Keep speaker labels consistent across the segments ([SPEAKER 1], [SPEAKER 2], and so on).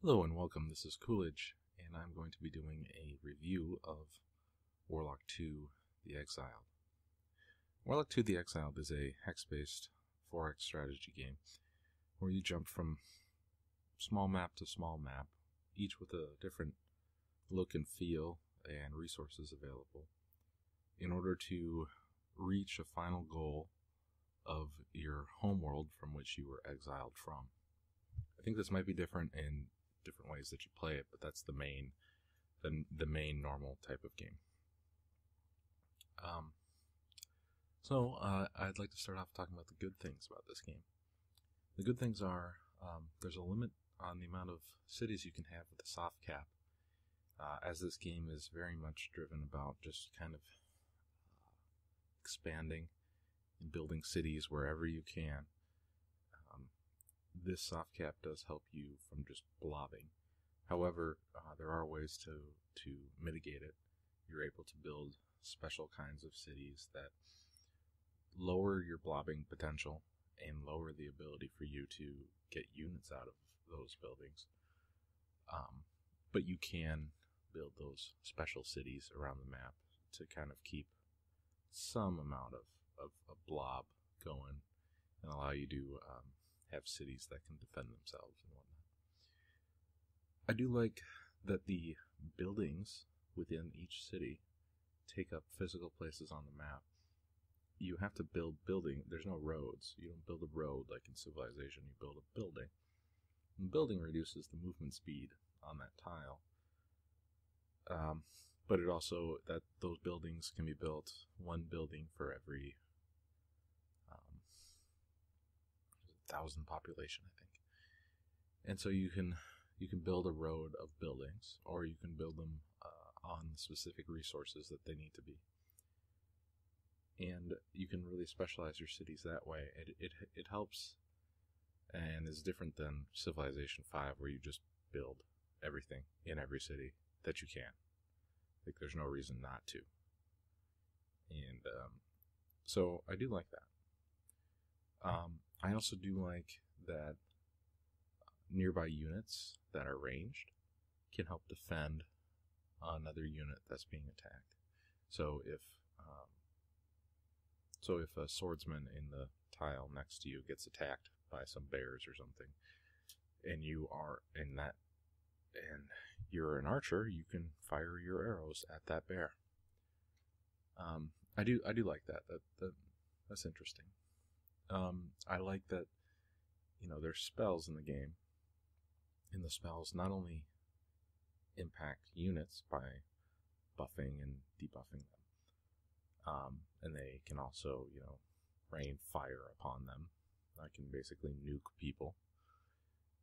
[SPEAKER 1] Hello and welcome, this is Coolidge, and I'm going to be doing a review of Warlock 2, the Exiled. Warlock 2, the Exiled is a hex-based 4X strategy game where you jump from small map to small map, each with a different look and feel and resources available, in order to reach a final goal of your homeworld from which you were exiled from. I think this might be different in different ways that you play it, but that's the main normal type of game. I'd like to start off talking about the good things about this game. The good things are there's a limit on the amount of cities you can have with the soft cap, as this game is very much driven about just kind of expanding and building cities wherever you can. This soft cap does help you from just blobbing. However, there are ways to mitigate it. You're able to build special kinds of cities that lower your blobbing potential and lower the ability for you to get units out of those buildings. But you can build those special cities around the map to kind of keep some amount of a blob going and allow you to have cities that can defend themselves and whatnot. I do like that the buildings within each city take up physical places on the map. You have to build building. There's no roads. You don't build a road like in Civilization. You build a building. And building reduces the movement speed on that tile. But it also, that those buildings can be built, one building for every 1,000 population, I think. And so you can build a road of buildings, or you can build them on the specific resources that they need to be. And you can really specialize your cities that way. It helps, and is different than Civilization 5, where you just build everything in every city that you can. Like, there's no reason not to. And so I do like that. I also do like that nearby units that are ranged can help defend another unit that's being attacked. So if a swordsman in the tile next to you gets attacked by some bears or something, and you're an archer, you can fire your arrows at that bear. I do like that. That's interesting. I like that, there's spells in the game, and the spells not only impact units by buffing and debuffing them, and they can also, rain fire upon them. I can basically nuke people,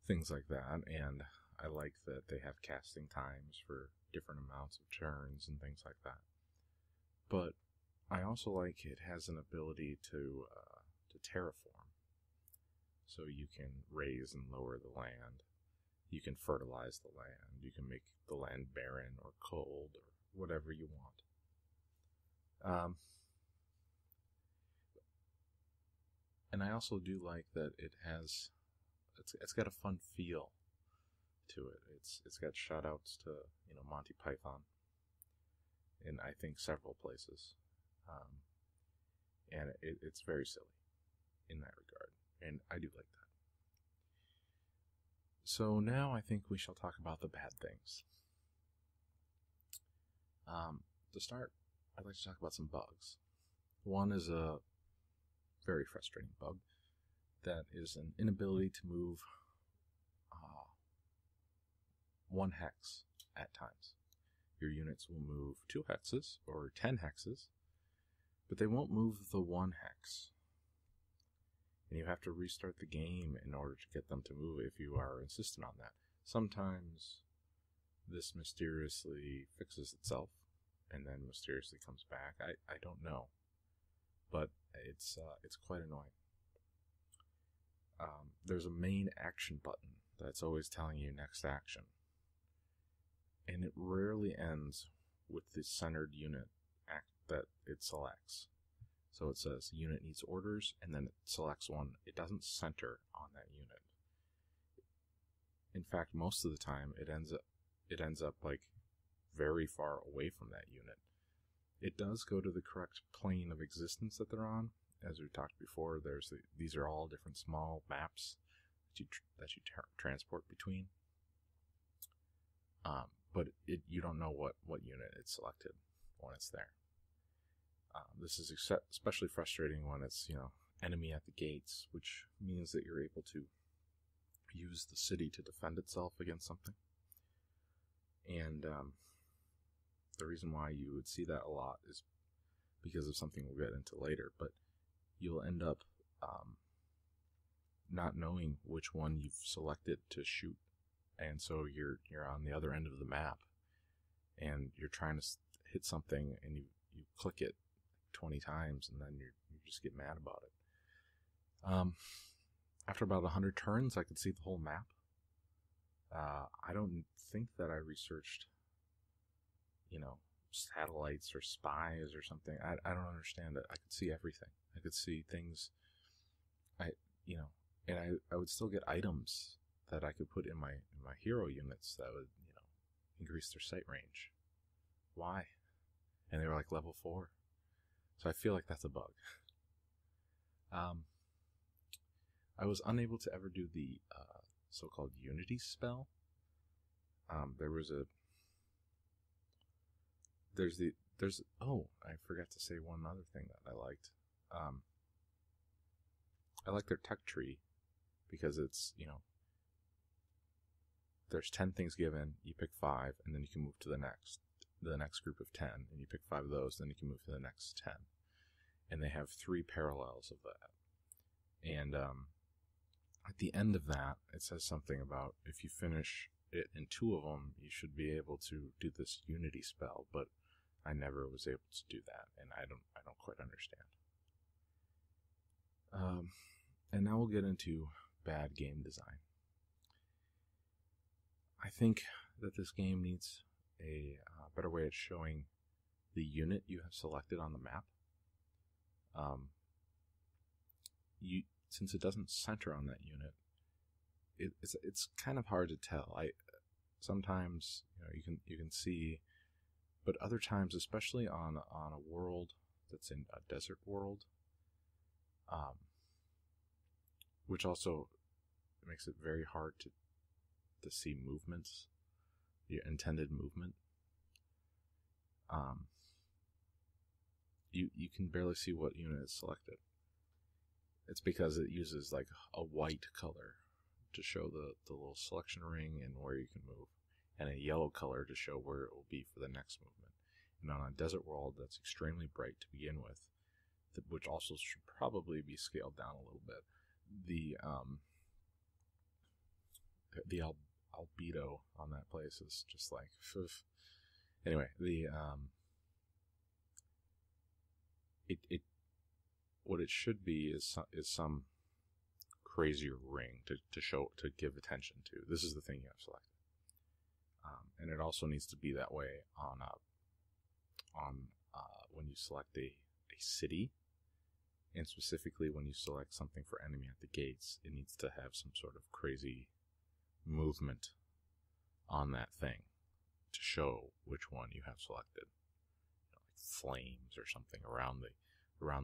[SPEAKER 1] things like that, and I like that they have casting times for different amounts of turns and things like that. But I also like it has an ability to terraform. So you can raise and lower the land. You can fertilize the land. You can make the land barren or cold or whatever you want. And I also do like that it's got a fun feel to it. It's got shout-outs to Monty Python in, I think, several places. And it's very silly in that regard, and I do like that. So now I think we shall talk about the bad things. To start, I'd like to talk about some bugs. One is a very frustrating bug that is an inability to move one hex at times. Your units will move 2 hexes or 10 hexes, but they won't move the 1 hex. And you have to restart the game in order to get them to move if you are insistent on that. Sometimes this mysteriously fixes itself and then mysteriously comes back. I don't know, but it's quite annoying. There's a main action button that's always telling you next action, and it rarely ends with the centered unit that it selects. So it says unit needs orders, and then it selects one. It doesn't center on that unit. In fact, most of the time it ends up like very far away from that unit. It does go to the correct plane of existence that they're on. As we talked before, these are all different small maps that you transport between. But you don't know what unit it's selected when it's there. This is especially frustrating when it's, enemy at the gates, which means that you're able to use the city to defend itself against something. And the reason why you would see that a lot is because of something we'll get into later, but you'll end up not knowing which one you've selected to shoot, and so you're on the other end of the map, and you're trying to hit something, and you click it 20 times, and then you just get mad about it. After about 100 turns, I could see the whole map. I don't think that I researched, satellites or spies or something. I don't understand it. I could see everything. I could see things. And I would still get items that I could put in my hero units that would, increase their sight range. Why? And they were like level 4. So I feel like that's a bug. I was unable to ever do the so-called Unity spell. I forgot to say one other thing that I liked. I like their tech tree because it's, there's 10 things given, you pick 5, and then you can move to the next group of 10, and you pick 5 of those, then you can move to the next 10. And they have 3 parallels of that. And at the end of that, it says something about if you finish it in 2 of them, you should be able to do this Unity spell, but I never was able to do that, and I don't quite understand. And now we'll get into bad game design. I think that this game needs a better way of showing the unit you have selected on the map. Since it doesn't center on that unit, it's kind of hard to tell. Sometimes you can see, but other times, especially on a world that's in a desert world, which also makes it very hard to see movements, your intended movement. You can barely see what unit is selected. It's because it uses like a white color to show the little selection ring and where you can move, and a yellow color to show where it will be for the next movement. And on a desert world that's extremely bright to begin with, which also should probably be scaled down a little bit, the albedo on that place is just like, anyway, what it should be is some crazier ring to give attention to. This is the thing you have selected, and it also needs to be that way on when you select a city, and specifically when you select something for enemy at the gates, it needs to have some sort of crazy movement on that thing to show which one you have selected. Like flames or something around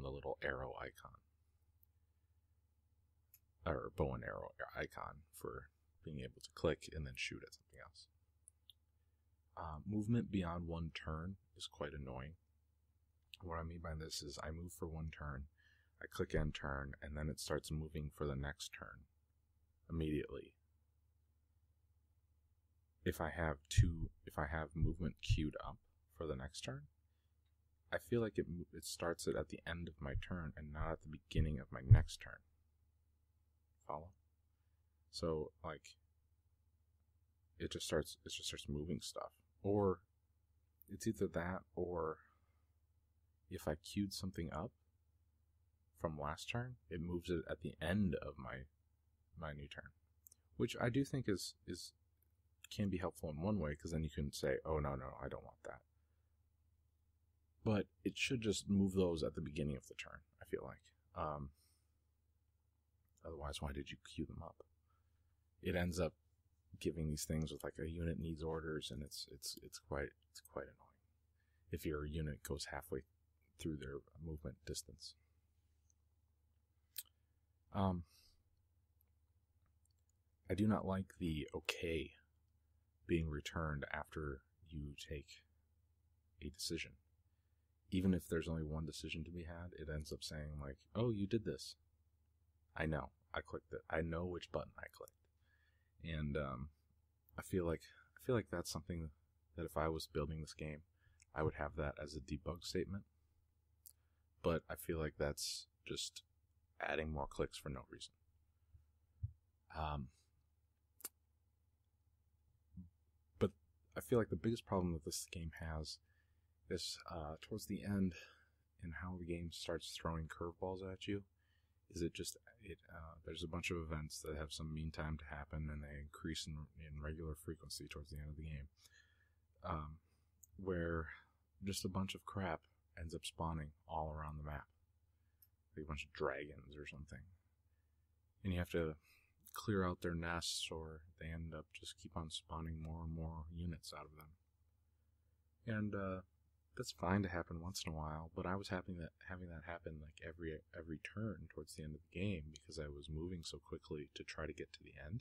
[SPEAKER 1] the little arrow icon, or bow and arrow icon for being able to click and then shoot at something else. Movement beyond 1 turn is quite annoying. What I mean by this is I move for 1 turn, I click end turn, and then it starts moving for the next turn immediately. If I have movement queued up for the next turn, I feel like it starts it at the end of my turn and not at the beginning of my next turn. Follow? So like it just starts moving stuff. Or it's either that, or if I queued something up from last turn, it moves it at the end of my new turn, which I do think can be helpful in one way, because then you can say, oh no, I don't want that. But it should just move those at the beginning of the turn, I feel like. Otherwise, why did you queue them up? It ends up giving these things with like a unit needs orders, and it's quite annoying if your unit goes halfway through their movement distance. I do not like the okay being returned after you take a decision. Even if there's only one decision to be had, it ends up saying like, oh, you did this. I know. I clicked it. I know which button I clicked. And I feel like that's something that if I was building this game, I would have that as a debug statement. But I feel like that's just adding more clicks for no reason. But I feel like the biggest problem that this game has is towards the end, and how the game starts throwing curveballs at you, is there's a bunch of events that have some mean time to happen, and they increase in regular frequency towards the end of the game, where just a bunch of crap ends up spawning all around the map, like a bunch of dragons or something, and you have to clear out their nests, or they end up just keep on spawning more and more units out of them. And that's fine to happen once in a while, but I was having that happen like every turn towards the end of the game, because I was moving so quickly to try to get to the end.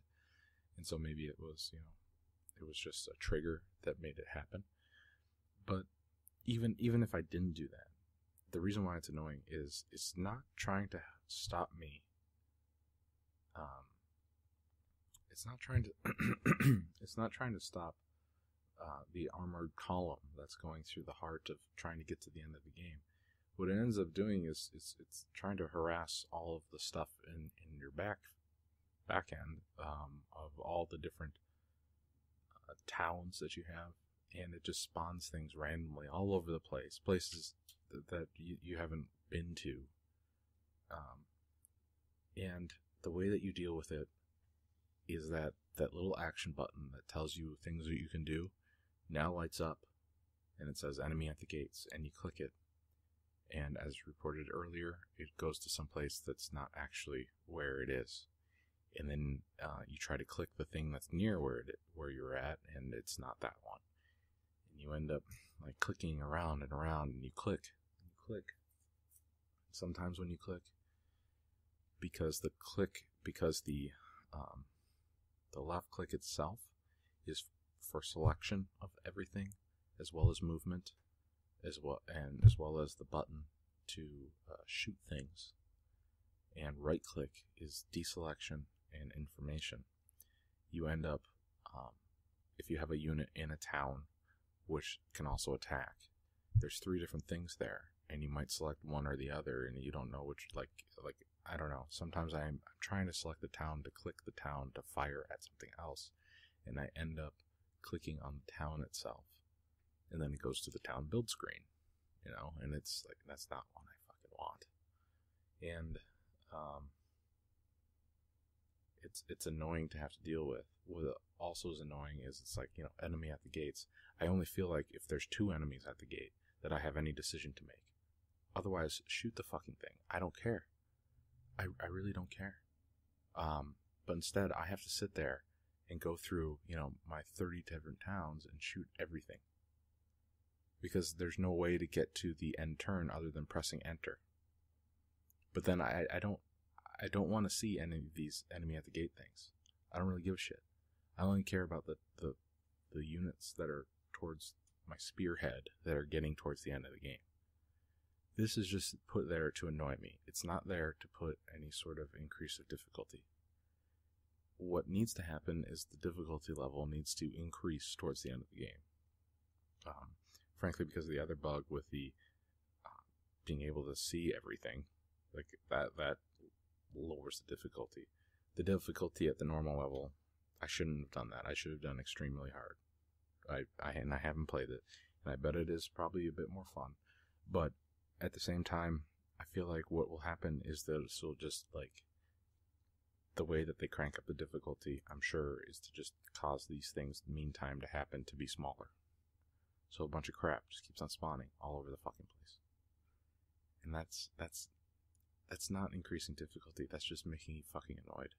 [SPEAKER 1] And so maybe it was just a trigger that made it happen. But even if I didn't do that, the reason why it's annoying is it's not trying to stop me. It's not trying to stop the armored column that's going through the heart of trying to get to the end of the game. What it ends up doing is it's trying to harass all of the stuff in your back end of all the different towns that you have, and it just spawns things randomly all over the place, places that you haven't been to. And the way that you deal with it is that little action button that tells you things that you can do now lights up, and it says enemy at the gates, and you click it, and as reported earlier, it goes to some place that's not actually where it is, and then you try to click the thing that's near where you're at, and it's not that one, and you end up like clicking around and around, and you click. Sometimes when you click, because the left click itself is for selection of everything, as well as movement, as well as the button to shoot things, and right click is deselection and information. You end up, if you have a unit in a town which can also attack, there's 3 different things there, and you might select one or the other, and you don't know which, like I don't know, sometimes I'm trying to select the town to click the town to fire at something else, and I end up clicking on the town itself, and then it goes to the town build screen, and it's like, that's not what I fucking want. And it's annoying to have to deal with. What also is annoying is it's like, enemy at the gates. I only feel like if there's 2 enemies at the gate that I have any decision to make. Otherwise, shoot the fucking thing. I don't care. I really don't care. But instead, I have to sit there and go through, my 30 different towns and shoot everything. Because there's no way to get to the end turn other than pressing enter. But then I don't want to see any of these enemy at the gate things. I don't really give a shit. I only care about the units that are towards my spearhead that are getting towards the end of the game. This is just put there to annoy me. It's not there to put any sort of increase of difficulty. What needs to happen is the difficulty level needs to increase towards the end of the game. Frankly, because of the other bug with the being able to see everything, like that lowers the difficulty. The difficulty at the normal level, I shouldn't have done that. I should have done extremely hard. I haven't played it, and I bet it is probably a bit more fun. But at the same time, I feel like what will happen is that it'll just, like, the way that they crank up the difficulty, I'm sure, is to just cause these things, meantime, to happen to be smaller. So a bunch of crap just keeps on spawning all over the fucking place. And that's not increasing difficulty, that's just making you fucking annoyed.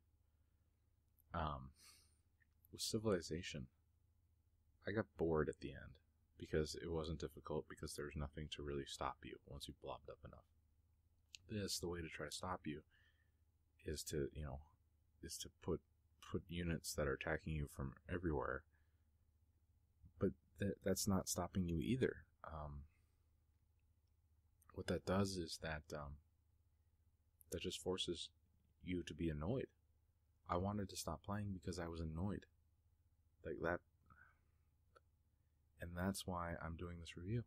[SPEAKER 1] with Civilization, I got bored at the end because it wasn't difficult, because there's nothing to really stop you once you've blobbed up enough. The way to try to stop you is to, put units that are attacking you from everywhere, but that's not stopping you either. What that does is that just forces you to be annoyed. I wanted to stop playing because I was annoyed. Like that. And that's why I'm doing this review.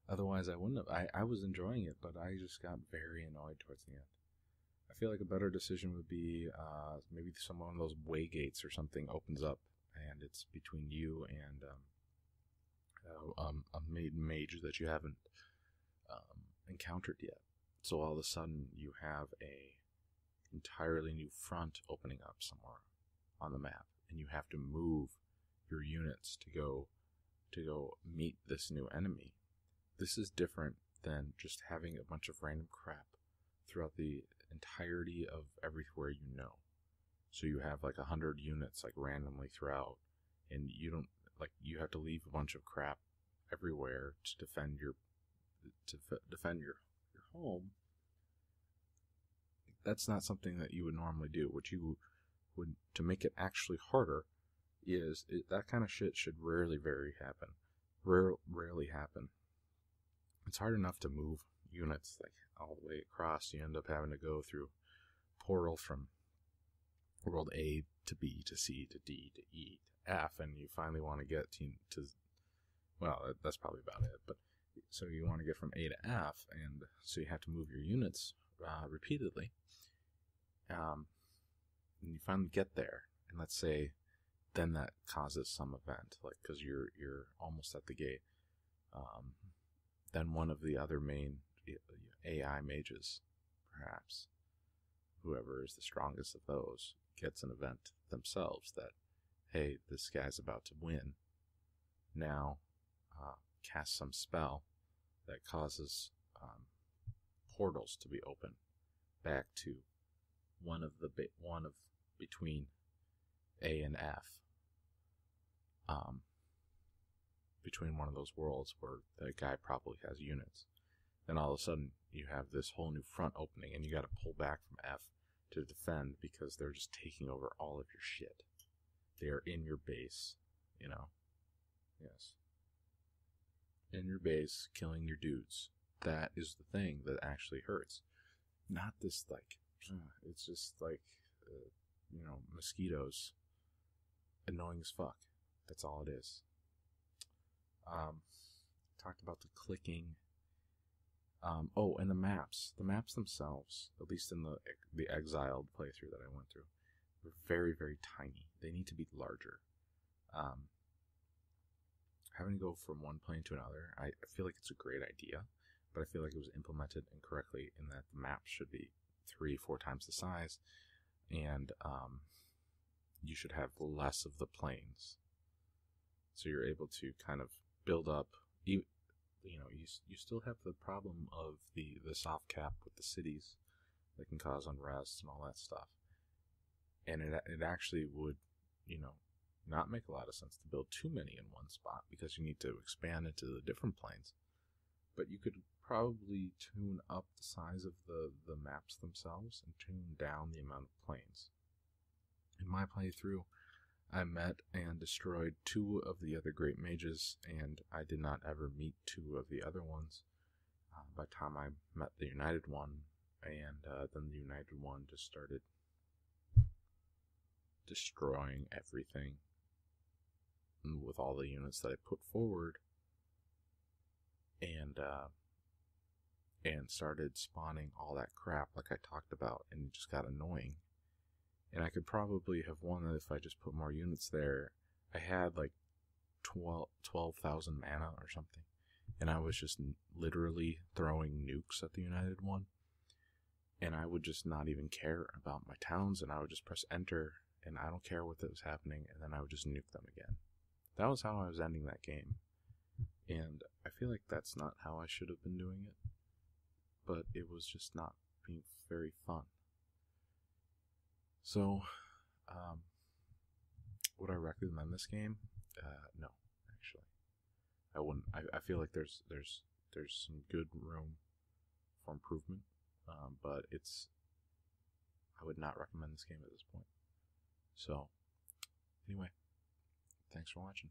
[SPEAKER 1] Otherwise, I wouldn't have. I was enjoying it, but I just got very annoyed towards the end. I feel like a better decision would be maybe one of those way gates or something opens up, and it's between you and a mage that you haven't encountered yet. So all of a sudden, you have a entirely new front opening up somewhere on the map, and you have to move your units to go meet this new enemy. This is different than just having a bunch of random crap throughout the entirety of everywhere you know. So you have like 100 units like randomly throughout, and you have to leave a bunch of crap everywhere to defend your home. That's not something that you would normally do. What you would, to make it actually harder, is that kind of shit should rarely happen. It's hard enough to move units like all the way across. You end up having to go through portal from world A to B to C to D to E to F, and you finally want to get to well, that's probably about it. But so you want to get from A to F, and so you have to move your units repeatedly. And you finally get there, and let's say then that causes some event, like because you're almost at the gate. Then one of the other main AI mages, perhaps whoever is the strongest of those, gets an event themselves that, hey, this guy's about to win. Now, cast some spell that causes portals to be open back to one of between A and F, between one of those worlds where the guy probably has units. Then all of a sudden you have this whole new front opening, and you got to pull back from F to defend because they're just taking over all of your shit. They are in your base, Yes. In your base, killing your dudes. That is the thing that actually hurts. Not this, it's just mosquitoes. Annoying as fuck. That's all it is. Talked about the clicking. And the maps. The maps themselves, at least in the Exiled playthrough that I went through, were very, very tiny. They need to be larger. Having to go from one plane to another, I feel like it's a great idea, but I feel like it was implemented incorrectly in that the map should be 3-4 times the size, and you should have less of the planes. So you're able to kind of build up, you still have the problem of the soft cap with the cities that can cause unrest and all that stuff. And it actually would, not make a lot of sense to build too many in one spot because you need to expand into the different planes. But you could probably tune up the size of the maps themselves and tune down the amount of planes. In my playthrough, I met and destroyed 2 of the other great mages, and I did not ever meet 2 of the other ones. By the time I met the United one, and then the United one just started destroying everything with all the units that I put forward, and started spawning all that crap like I talked about, and it just got annoying. And I could probably have won it if I just put more units there. I had like 12,000 mana or something, and I was just literally throwing nukes at the United one, and I would just not even care about my towns, and I would just press enter, and I don't care what was happening, and then I would just nuke them again. That was how I was ending that game, and I feel like that's not how I should have been doing it, but it was just not being very fun. So, recommend this game? No, actually, I wouldn't. I feel like there's some good room for improvement, but I would not recommend this game at this point. So, anyway, thanks for watching.